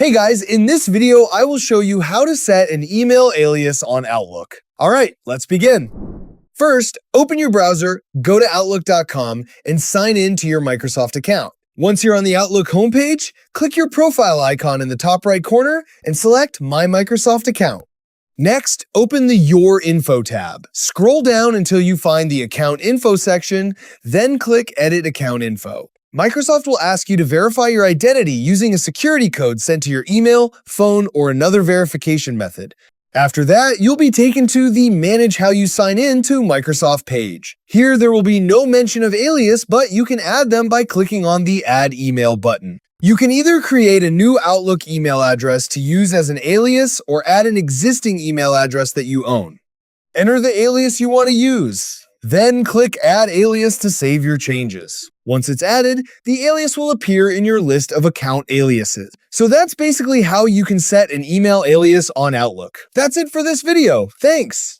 Hey guys, in this video, I will show you how to set an email alias on Outlook. All right, let's begin. First, open your browser, go to Outlook.com, and sign in to your Microsoft account. Once you're on the Outlook homepage, click your profile icon in the top right corner and select My Microsoft Account. Next, open the Your Info tab. Scroll down until you find the Account Info section, then click Edit Account Info. Microsoft will ask you to verify your identity using a security code sent to your email, phone, or another verification method. After that, you'll be taken to the Manage How You Sign In to Microsoft page. Here, there will be no mention of Alias, but you can add them by clicking on the Add Email button. You can either create a new Outlook email address to use as an alias or add an existing email address that you own. Enter the alias you want to use. Then click Add Alias to save your changes. Once it's added, the alias will appear in your list of account aliases. So that's basically how you can set an email alias on Outlook. That's it for this video. Thanks!